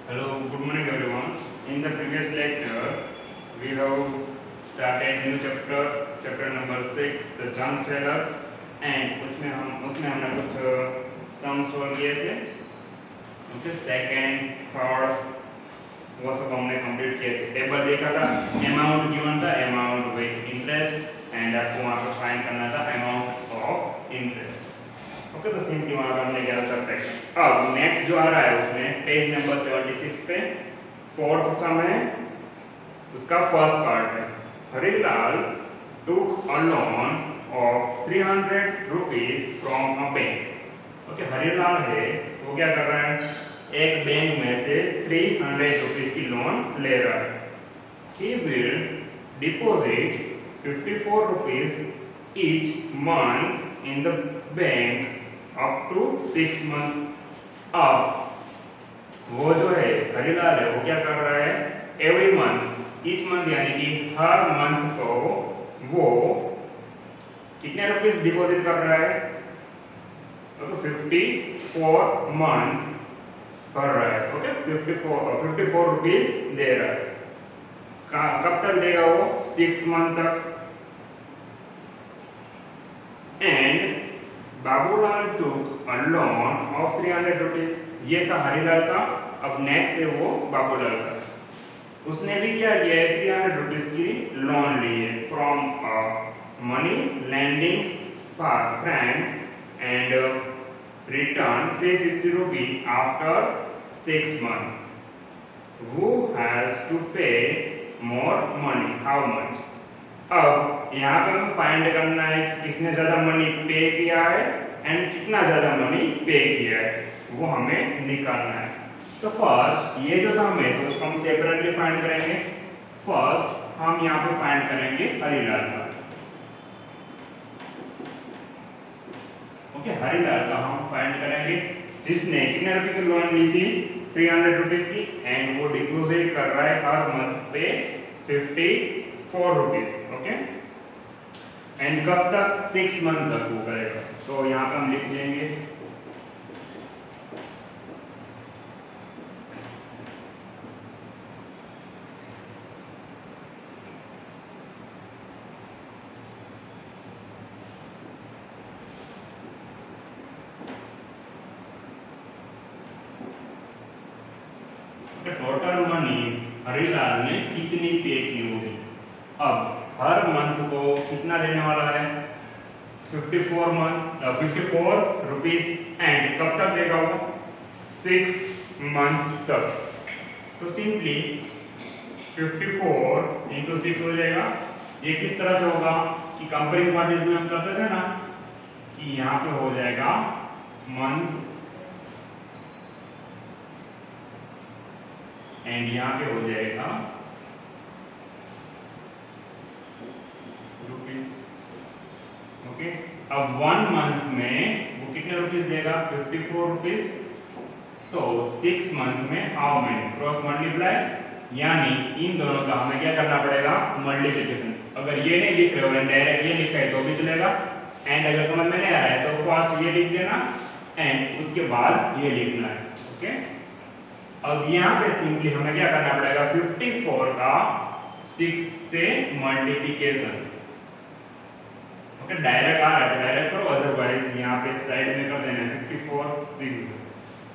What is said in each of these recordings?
Hello, good morning everyone. In the previous lecture, we have started new chapter number 6, the chunk seller, and उसमें हमने कुछ sum solve किए थे. Okay, second, third वो सब हमने कंप्लीट किए थे. टेबल देखा था, अमाउंट गिवन था, अमाउंट विद इंटरेस्ट, एंड आपको वहाँ पे फाइंड करना था अमाउंट ऑफ इंटरेस्ट. ओके, तो सिंपली वहाँ पर हमने किया सब्ट्रैक्शन. अब नेक्स्ट जो आ रहा है उसमें पेज नंबर 76 पे फोर्थ सम है, उसका फर्स्ट पार्ट है. Harilal took a loan of 300 rupees from a bank. Okay, Harilal है वो क्या कर रहा है, एक बैंक में से 300 रुपीज की लोन ले रहा है. He will deposit 54 rupees each month in the bank up to 6 month. अब वो जो है हरिलाल है वो क्या कर रहा है, एवरी मंथ, ईच मंथ यानी कि हर मंथ को वो कितने रुपीस डिपॉजिट कर रहा है, तो 54 मंथ कर रहा है. ओके, 54 रुपीस दे रहा है. कब तक देगा वो, 6 मंथ तक. And Babulal took a loan of 300 rupees. ये था हरिलाल का. अब नेक्स्ट है वो बाबूलाल का. उसने भी क्या किया है, 300 रुपीज की लोन ली है from money lending friend and return 360 rupees after 6 months. Who has to pay more money? How much? अब यहाँ पे हमें फाइंड करना है कि किसने ज्यादा मनी पे किया है एंड कितना ज्यादा मनी पे किया है, वो हमें निकालना है. तो फर्स्ट ये जो सम है तो उसको हम सेपरेटली फाइंड करेंगे. फर्स्ट हम यहाँ पे फाइंड करेंगे हरिलाल का. ओके, हरिलाल का हम फाइंड करेंगे जिसने कितने रुपए की लोन ली थी, 300 रुपीज की, एंड वो डिपॉजिट कर रहा है हर मंथ पे 54 रुपीज. ओके, एंड कब तक, 6 मंथ तक वो करेगा. तो यहाँ पे हम लिख देंगे टोटल मनी हरिलाल ने कितनी पे की होगी. अब हर मंथ को कितना देने वाला है, 54 रुपीज, एंड कब तक देगा वो, 6 मंथ तक. तो सिंपली 54 इंटू 6 हो जाएगा. ये किस तरह से होगा कि कंपेयरिंग पार्टीज में हम करते थे ना, कि यहाँ पे हो जाएगा मंथ एंड यहाँ पे हो जाएगा रुपीज. ओके, अब 1 मंथ में वो कितने रुपीस देगा, 54 रुपीस. तो 6 मंथ में हाउ मेनी, क्रॉस मल्टीप्लाई, यानी इन दोनों का हमें क्या करना पड़ेगा, मल्टीप्लिकेशन. अगर ये नहीं लिख रहे हो डायरेक्ट ये लिखा है तो भी चलेगा, एंड अगर समझ में नहीं आ रहा है तो फर्स्ट ये लिख देना एंड उसके बाद ये लिखना है. ओके, अब यहाँ पे सिंपली हमें क्या करना पड़ेगा, 54 का 6 से मल्टीप्लिकेशन. ओके, डायरेक्ट आ रहा है डायरेक्ट करो, अदरवाइज यहाँ पे साइड में कर देना 54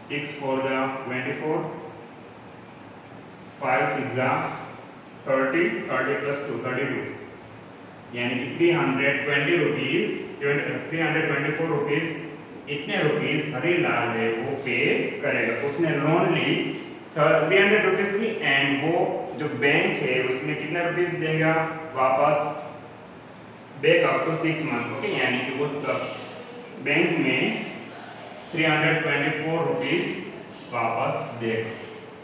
6 4 जा 24, 5 6 जा 30 प्लस 2 32, यानी कि 320 रुपीज, 324 रुपीज, इतने रुपीस हरिलाल है वो पे करेगा. उसने लोन ली 300 रुपीज की, एंड वो जो बैंक है उसमें कितने रुपीस देगा वापस, back up to 6 month. Okay, यानी कि वो बैंक में 324 रुपीस वापस देगा.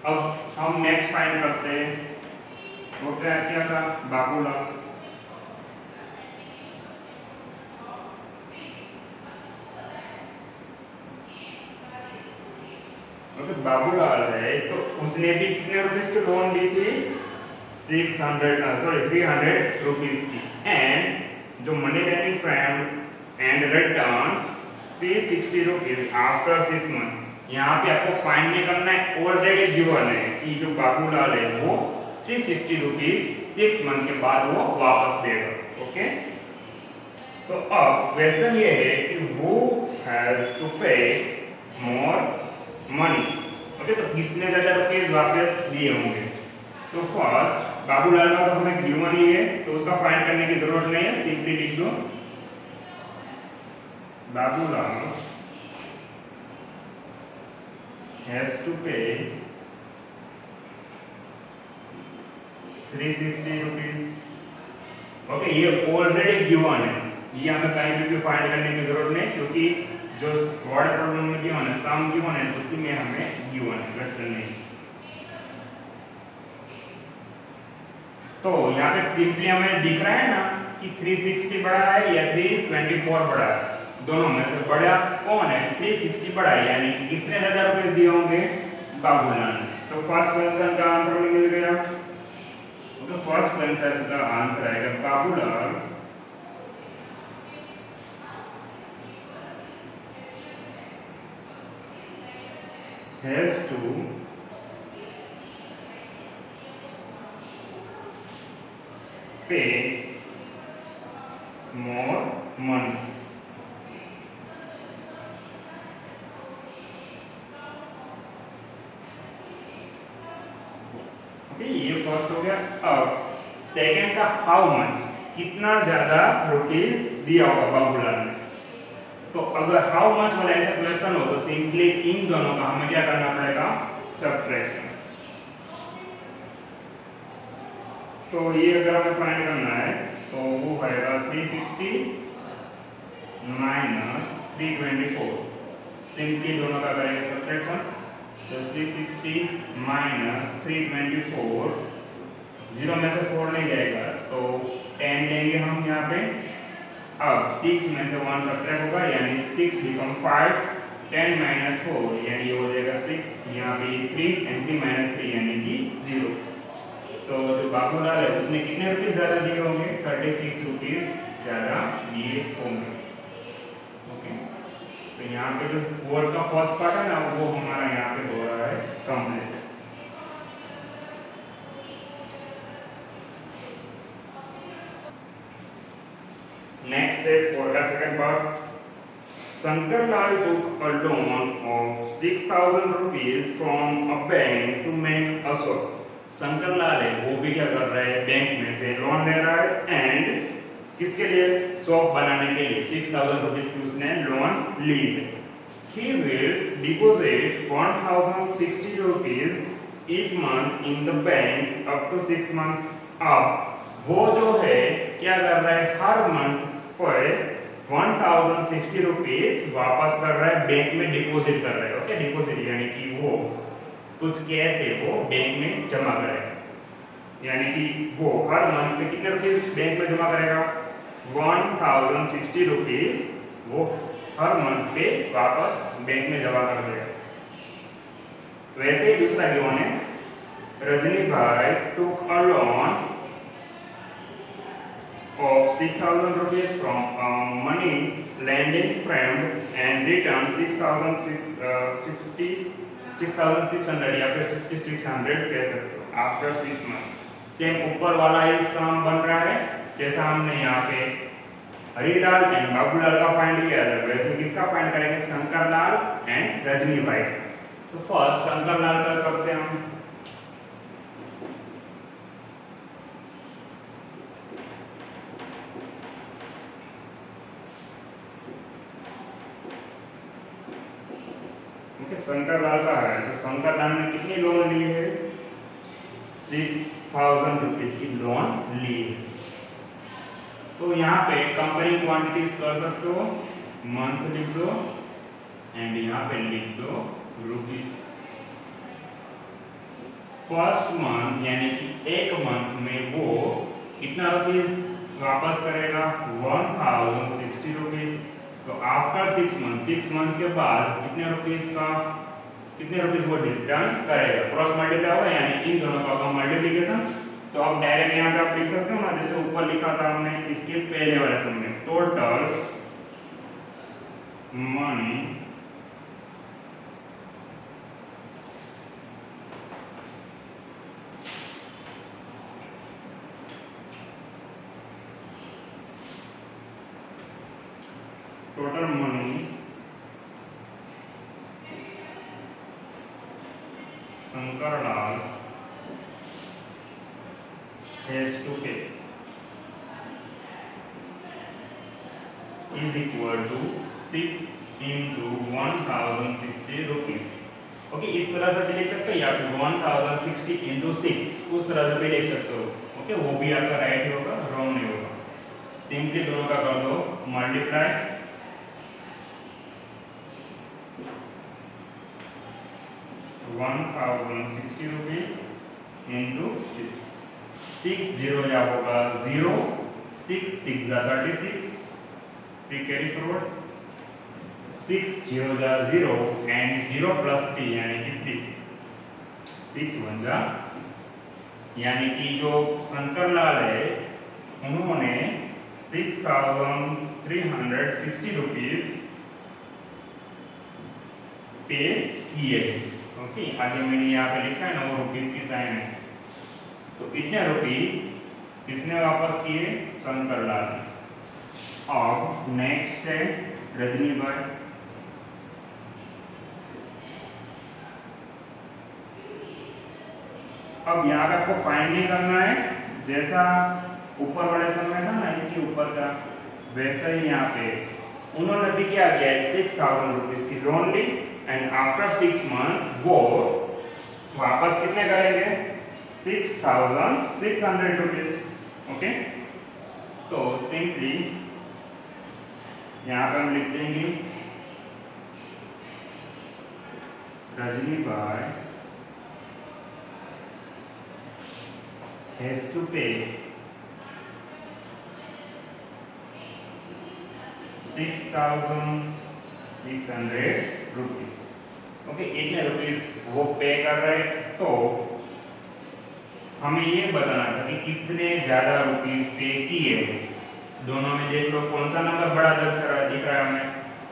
अब हम नेक्स्ट फाइंड करते हैं, वो क्या था, बाबूलाल. बाबूलाल है तो उसने भी कितने रुपीस की लोन ली थी, 300 रुपीस की, एंड जो money lending friend and returns 360 rupees after 6 month. यहाँ पे आपको फाइंड नहीं करना है, ऑलरेडी गिवन है कि जो बाबूलाल है वो 360 रुपीज 6 मंथ के बाद वो वापस देगा। ओके, तो अब क्वेश्चन ये है कि वो हैज टू पे मोर मनी। ओके, तो किसने ज्यादा रुपीज वापस दिए होंगे? तो फर्स्ट बाबूलाल का तो हमें गिवन ही है, तो उसका फाइंड करने की जरूरत नहीं है, सिंपली लिख दो Babulal has to pay 360 rupees. Okay, ये ऑलरेडी गिवन है, ये हमें कहीं भी फाइंड करने की जरूरत नहीं, क्योंकि जो वर्ड प्रॉब्लम में गिवन है, सम गिवन है, उसी में हमें गिवन है, क्वेश्चन नहीं। तो यहाँ पे सिंपली हमें दिख रहा है ना कि 360 बड़ा है या 324 बड़ा है, दोनों में से बड़ा कौन है? 360 बड़ा है, यानी कि किसने ज्यादा रुपए दिए होंगे? बाबूलाल ने। तो फर्स्ट क्वेश्चन का आंसर मिल गया। तो फर्स्ट क्वेश्चन का आंसर आएगा बाबूलाल हैज टू पे मोर मनी। ये फर्स्ट हो गया। अब सेकंड का हाउ मच, कितना ज्यादा रुपीस दिया होगा बाबूलाल ने। तो अगर हाउ मच वाला ऐसा क्वेश्चन हो तो सिंपली इन दोनों का हमें क्या करना पड़ेगा? सब्ट्रैक्शन। तो ये अगर हमें फाइंड करना है तो वो आएगा 360 माइनस 324। सिंपली दोनों का करेंगे सब्ट्रैक्शन। तो 360 माइनस 324, 0 में से 4 नहीं जाएगा तो 10 लेंगे हम यहाँ पे। अब 6 में से 1 सब्ट्रैक्ट होगा, यानी 6 बिकम 5, 10 माइनस 4 यानी ये हो जाएगा 6, यहाँ पे 3 एंड 3 माइनस 3 यानी कि 0। तो जो बाबूलाल है उसने कितने रुपीस ज़्यादा दिए होंगे? 36 रुपीस ज़्यादा दिए होंगे। तो यहाँ पे जो वर्ड का फर्स्ट पार्ट है ना वो हमारा यहाँ पे हो रहा है कंप्लीट। नेक्स्ट है वर्ड का second part. Sankarlal took a loan of 6,000 rupees from a bank to make a shop. Shankarlal है वो भी क्या कर रहा है? बैंक में से लोन ले रहा है, एंड किसके लिए? शॉप बनाने के लिए 6,000 रुपीस की उसने लोन ली है। He will deposit 1,060 rupees each month in the bank up to 6 months. अब वो जो है क्या कर रहा है? हर मंथ पर 1,060 रुपीस वापस कर रहा है, बैंक में डिपॉजिट कर रहा है। ओके, डिपॉजिट यानी कि वो कुछ कैश है वो बैंक में जमा करेगा, यानी कि वो हर मंथ में कितने रुपीस बैंक में जमा करेगा? 1,060 रुपीस वो हर मंथ पे वापस बैंक में जमा कर देगा। वैसे ही दूसरा गिवन है, रजनी भाई टुक a loan of 6,000 rupees from a money lending friend and returned 6,600 या फिर 6,600 कह सकते हो आफ्टर 6 मंथ। सेम ऊपर वाला ही सम बन रहा है जैसा हमने यहाँ पे हरिलाल एंड बाबूलाल का फाइंड किया था, वैसे किसका फाइंड करेंगे? शंकरलाल एंड रजनी भाई। तो फर्स्ट शंकरलाल का करते हैं हम। शंकरलाल का है, तो शंकरलाल ने कितनी लोन ली है? 6,000 रुपीज की लोन ली है। तो यहाँ पे कंपेयरिंग क्वांटिटीज कर सकते हो, मंथ लिख दो एंड यहाँ पे लिख दो रुपीज। फर्स्ट मंथ यानी कि एक मंथ में वो कितना रुपीज वापस करेगा? 1,060 रुपीज। तो आफ्टर 6 मंथ के बाद कितने रुपीस वो रिटर्न करेगा? क्रॉस मल्टीप्लाई होगा, यानी इन दोनों का होगा मल्टीप्लिकेशन। तो अब डायरेक्ट यहाँ पे आप लिख सकते हो ना, जैसे ऊपर लिखा था हमने इसके पहले वाले सम में, total money total money Sankarlal has to pay is equal to 6 into 1060 rupees. Okay, इस तरह से भी लिख सकते हो या फिर 1060 into 6 उस तरह से भी लिख सकते हो। ओके, वो भी आपका राइट होगा, रॉन्ग नहीं होगा। सिंपली दोनों का कर दो मल्टीप्लाई, 1060 रुपीज इंटू 6, 6 0 या होगा 0, 6 6 जा 36, फिर कैरी फॉरवर्ड 6 0 जा 0 एंड 0 प्लस 3 यानी कि 3, 6 1 जा 6, यानी कि जो शंकरलाल है उन्होंने 6360 रुपीज पे किए। ओके, आगे मैंने यहाँ पे लिखा है ना, वो रुपीज की साइन है, तो इतने रुपये किसने वापस किए? शंकरलाल। अब नेक्स्ट है रजनी भाई। अब यहाँ पे आपको फाइनली करना है, जैसा ऊपर वाले समय था ना इसके ऊपर का, वैसा ही यहाँ पे उन्होंने भी क्या किया है, 6000 रुपीज की लोन ली एंड आफ्टर 6 मंथ वो वापस कितने करेंगे? 6600 रुपीज। ओके, तो सिंपली यहाँ पे हम लिख देंगे रजनी भाई has to pay 6600 rupees. Okay, इतने रुपीज वो पे कर रहे, तो हमें ये बताना था कि किसने ज्यादा रुपीज पे किए। दोनों में देख लो कौन सा नंबर बड़ा दिख रहा है हमें,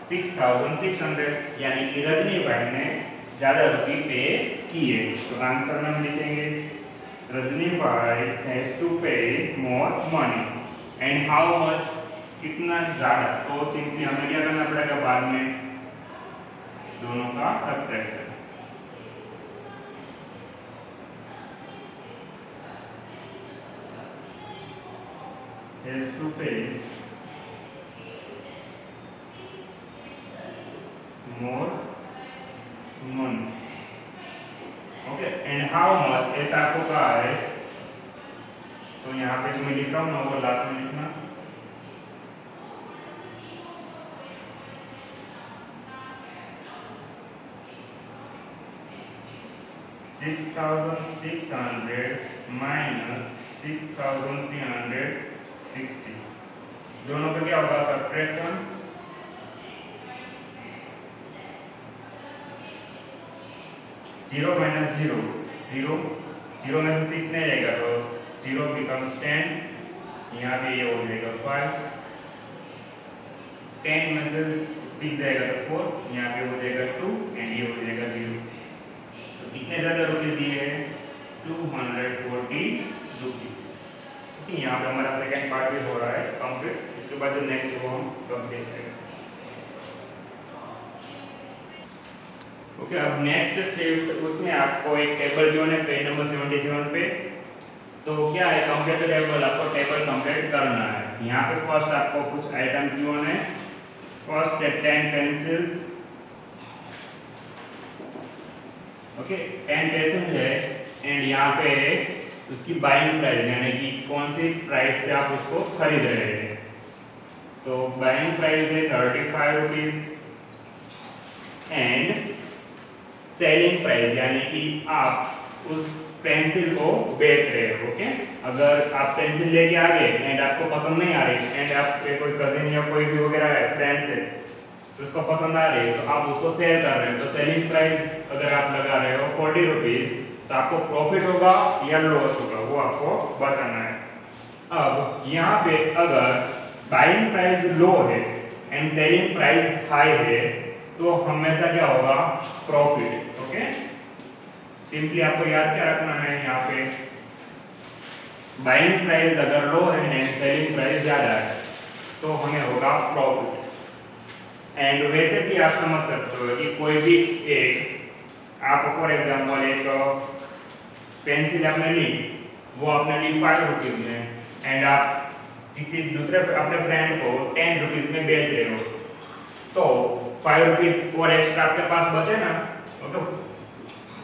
6600, यानी कि रजनी भाई ने ज्यादा रुपये पे किए। तो आंसर में हम लिखेंगे रजनी भाई हैज टू पे more money and how much, कितना ज्यादा। तो सिंपली हमें क्या करना पड़ेगा, बाद में दोनों का सब्ट्रैक्शन। हैज टू पे more money, okay, and how much ऐसा आपको कहा है, तो यहाँ पे जो मैं लिख रहा हूँ ना वो लास्ट में लिखना। $6,600 माइनस 6,360, दोनों का क्या होगा, सब्ट्रैक्शन। 0 माइनस 0 0, 0 में से 6 नहीं जाएगा तो 0 becomes 10, यहाँ पे ये हो जाएगा 5, 10 में से 6 जाएगा तो 4, यहाँ पे हो जाएगा 2 एंड ये हो जाएगा 0। तो कितने ज़्यादा रुपये दिए हैं? 240 रुपीज़। ठीक, यहाँ पे हमारा सेकेंड पार्ट भी हो रहा है कंप्लीट। इसके बाद जो नेक्स्ट वो हम कब देखते हैं। ओके, अब नेक्स्ट उसमें आपको एक टेबल जो है पेज नंबर 77 पे, तो क्या है, कंप्लीट टेबल, आपको टेबल कंप्लीट करना है। यहाँ पे फर्स्ट आपको कुछ आइटम्स जो है, फर्स्ट है 10 पेंसिल्स। ओके, 10 पेंसिल है एंड यहाँ पे उसकी बाइंग प्राइस यानी कि कौन सी प्राइस पे आप उसको खरीद रहे हैं। तो बाइंग प्राइस है 35 रुपीज एंड सेलिंग प्राइस यानी कि आप उस पेंसिल को बेच रहे हो। ओके, अगर आप पेंसिल लेके आ गए एंड आपको पसंद नहीं आ रही एंड आपके कोई कजिन या कोई भी वगैरह है फ्रेंड से तो उसको पसंद आ रही है, तो आप उसको सेल कर रहे हो, तो सेलिंग प्राइस अगर आप लगा रहे हो 40 रुपीज, तो आपको प्रॉफिट होगा या लॉस होगा वो आपको बताना है। अब यहाँ पे अगर बाइंग प्राइस लो है एंड सेलिंग प्राइस हाई है तो हमेशा क्या होगा, प्रॉफिट। ओके, सिंपली आपको याद क्या रखना है, यहाँ पे बाइंग प्राइस अगर लो है एंड सेलिंग प्राइस ज्यादा है तो हमें होगा प्रॉफिट। एंड वैसे भी आप समझ सकते हो कि कोई भी एक आप फॉर एग्जांपल एक पेंसिल आपने ली, वो आपने ली 5 रुपीज में एंड आप किसी दूसरे अपने फ्रेंड को 10 रुपीज में बेच रहे हो, तो 5 रुपीज और एक्स्ट्रा आपके पास बचे ना, तो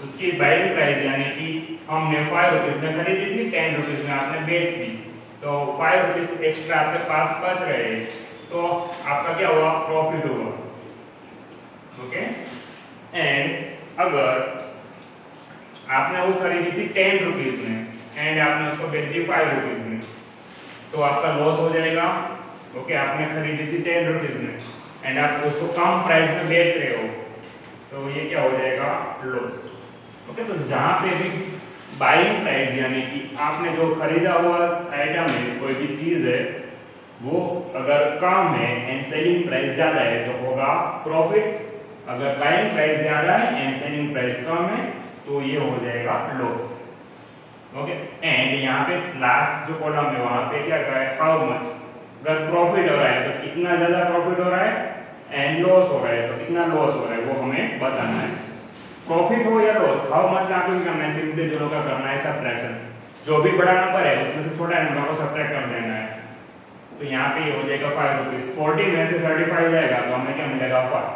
उसकी बाइंग प्राइस यानी कि हमने 5 रुपीज में खरीदी थी, 10 रुपीज में आपने बेच दी, तो 5 रुपीज एक्स्ट्रा आपके पास बच रहे, तो आपका क्या हुआ, प्रॉफिट हुआ। ओके, एंड अगर आपने वो खरीदी थी 10 रुपीज में एंड आपने उसको बेच दी 5 रुपीज में, तो आपका लॉस हो जाएगा। ओके, आपने खरीदी थी 10 रुपीज में एंड आप उसको कम प्राइस में बेच रहे हो, तो ये क्या हो जाएगा, लॉस। ओके, तो जहाँ पे भी बाइंग प्राइस यानी कि आपने जो खरीदा हुआ आइटम है, कोई भी चीज़ है, वो अगर कम है एंड सेलिंग प्राइस ज़्यादा है तो होगा प्रॉफिट, अगर बाइंग प्राइस ज़्यादा है एंड सेलिंग प्राइस कम है तो ये हो जाएगा लॉस। ओके, एंड यहाँ पे लास्ट जो कॉलम है वहाँ पे क्या कहा है, हाउ मच, अगर प्रॉफिट हो रहा है तो कितना ज़्यादा प्रॉफिट हो रहा है, एंड लॉस हो रहा है तो कितना लॉस हो रहा है, वो हमें बताना है। प्रॉफिट हो या लॉस, हाउ मच आपको करना है, सिंपली दोनों का करना है सब्ट्रैक्शन, जो भी बड़ा नंबर है उसमें से छोटा नंबर को सब्ट्रैक्ट कर देना है। तो यहाँ पे ये हो जाएगा 5 रुपीज, 40 में से 35 जाएगा तो हमें क्या मिलेगा 5।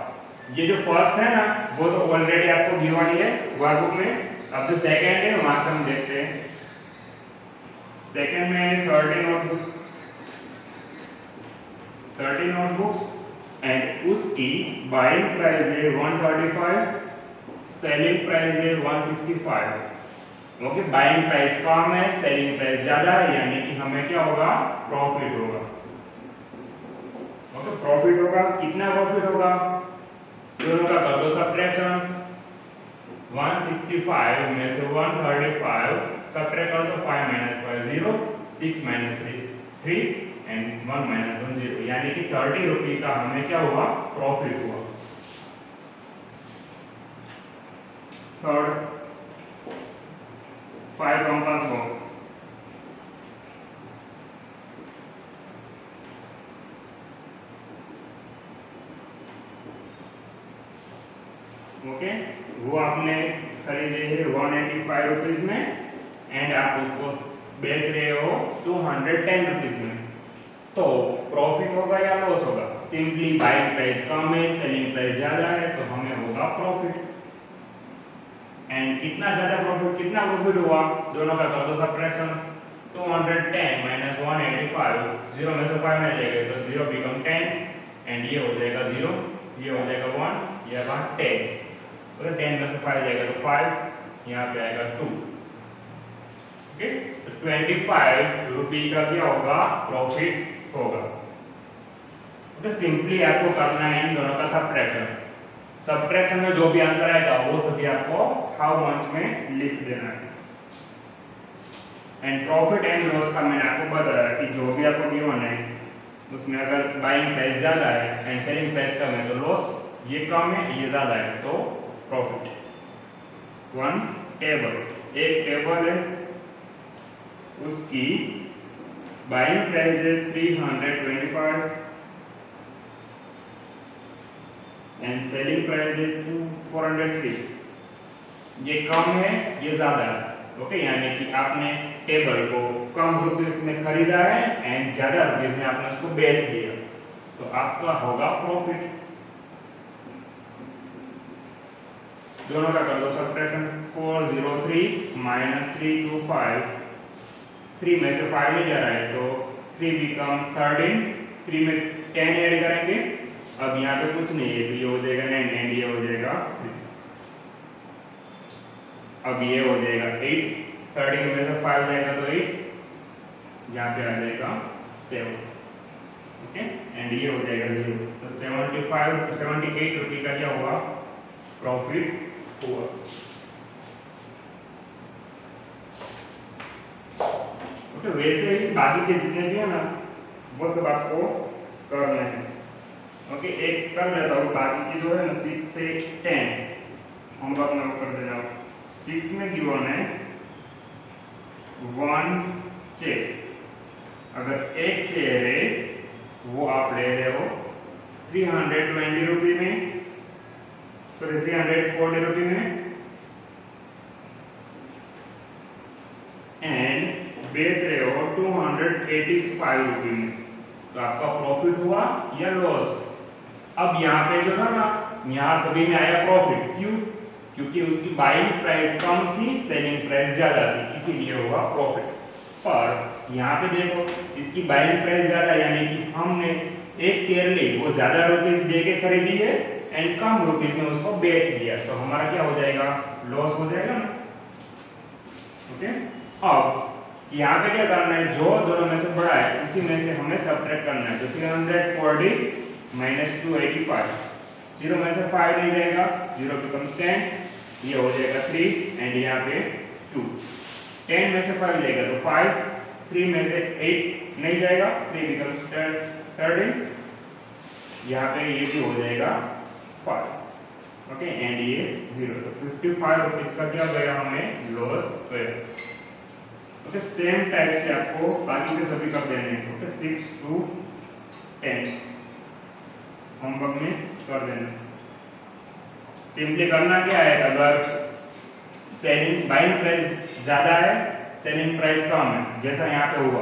ये जो फर्स्ट है ना वो तो ऑलरेडी आपको दी वाली है वर्कबुक में, अब जो सेकंड है वहां से हम देखते हैं। सेकंड में 30 नोटबुक्स एंड उसकी बाइंग प्राइस है 135, सेलिंग प्राइस है 165। ओके, बाइंग प्राइस कम है, सेलिंग प्राइस ज्यादा है, यानी कि हमें क्या होगा, प्रॉफिट होगा। ओके, प्रॉफिट होगा, कितना प्रॉफिट होगा, दोनों का कर दो सब्ट्रैक्शन, 165 में से 135 सब्ट्रैक्ट कर दो, 5 - 5 0, 6 - 3 3 एंड 1 - 1 0, यानी कि 30 रुपये का हमें क्या हुआ, प्रॉफिट हुआ। थर्ड, 5 कंपास बॉक्स, ओके, वो आपने खरीदे है 185 रुपीज में एंड आप उसको बेच रहे हो 210 रुपीज में, तो प्रॉफिट होगा या लॉस होगा, सिंपली बाइंग प्राइस कम है, सेलिंग प्राइस ज्यादा है, तो हमें होगा प्रॉफिट। एंड कितना ज्यादा प्रॉफिट, कितना प्रॉफिट हुआ, दोनों का कर दो सब्ट्रैक्शन, 210 - 185, 0 में से 5 में जाएगा तो 0 बिकम 10 एंड ये हो जाएगा 0, ये हो जाएगा 1, ये होगा 10, तो 10 में से 5 जाएगा तो 5, यहाँ पे आएगा 2। ओके, तो 25 रुपये का क्या होगा, प्रॉफिट होगा। ओके, सिंपली आपको करना है इन दोनों का सब्ट्रैक्शन, सब्ट्रैक्शन में जो भी आंसर आएगा वो सभी आपको हाउ मच में लिख देना है। एंड प्रॉफिट एंड लॉस का मैंने आपको बताया कि जो भी आपको गिवन है उसमें अगर बाइंग प्राइस ज्यादा है एंड सेलिंग प्राइस कम है तो लॉस, ये कम है ये ज्यादा है तो प्रॉफिट। वन टेबल, एक टेबल है उसकी बाइंग प्राइस है 325 एंड सेलिंग प्राइस है 403, ये कम है ये ज्यादा है। ओके, यानी कि आपने टेबल को कम रुपीस में खरीदा है एंड ज्यादा रुपीस में आपने उसको बेच दिया, तो आपका होगा प्रॉफिट। दोनों का कर दो सब्ट्रैक्शन, 403 - 325, 3 में से 5 नहीं जा रहा है तो 3 becomes 13, 3 में 10 ऐड करेंगे, अब यहाँ पे कुछ नहीं है तो ये हो जाएगा 9 एंड ये हो जाएगा 3, अब ये हो जाएगा 8, 13 में से 5 जाएगा तो 8, यहाँ पे आ जाएगा 7। ओके, एंड ये हो जाएगा 0, तो 78 रुपये का क्या हुआ, प्रॉफिट हुआ। ओके, वैसे ही बाकी के जितने भी है ना वो सब आपको करने हैं। ओके, एक कर लेता हूँ, बाकी की जो है ना 6 से 10 होमवर्क में कर देना। 6 में गिवन है 1 चेयर, अगर एक चेयर है वो आप ले रहे हो 320 रुपये में, सॉरी 340 रुपये में, एंड बेच रहे हो 285 रुपये में, तो आपका प्रॉफिट हुआ या लॉस? अब यहाँ पे जो था ना, यहाँ सभी में आया प्रॉफिट, क्यों? क्योंकि उसकी बाइंग प्राइस कम थी, सेलिंग प्राइस ज्यादा थी, इसीलिए हुआ प्रॉफिट। पर यहाँ पे देखो, इसकी बाइंग प्राइस ज्यादा, यानी कि हमने एक चेयर ली, वो ज्यादा रुपीस दे के खरीदी है एंड कम रुपीस में उसको बेच दिया, तो हमारा क्या हो जाएगा? लॉस हो जाएगा ना। ओके, अब यहाँ पे क्या करना है, जो दोनों में से बड़ा है उसी में से हमें सब्ट्रैक्ट करना है। तो 340 माइनस 285, 0 में से 5 नहीं जाएगा, 0 becomes 10, ये हो जाएगा 3 एंड यहाँ पे 2। 10 में से 5 जाएगा तो 5, 3 में से 8 नहीं जाएगा, 3 becomes 13, यहाँ पे ये भी हो जाएगा 5। ओके, एंड ये 0, तो 55 रुपीज का क्या गया हमें? लॉस गया। ओके, सेम टाइप से आपको बाकी के सभी कर देने हैं। ओके, 6 to 10 होमवर्क में कर देना। सिंपली करना क्या है, अगर सेलिंग बाइंग प्राइस ज्यादा है, सेलिंग प्राइस कम है, जैसा यहाँ पे हुआ,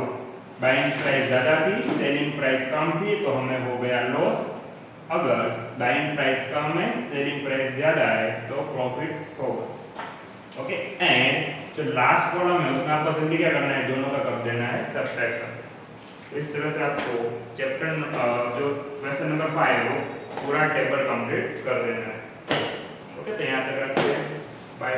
बाइंग प्राइस ज्यादा थी, सेलिंग प्राइस कम थी, तो हमें हो गया लॉस। अगर बाइंग प्राइस कम है, सेलिंग प्राइस ज्यादा है, तो प्रॉफिट होगा। ओके, एंड जो लास्ट कॉलम है उसमें आपको सिंपली क्या करना है, दोनों का कर देना है सब्ट्रैक्शन। तो इस तरह से आपको चैप्टर जो क्वेश्चन नंबर 5 है वो पूरा टेबल कंप्लीट कर देना है। ओके, तो यहाँ तक रखते हैं, बाय।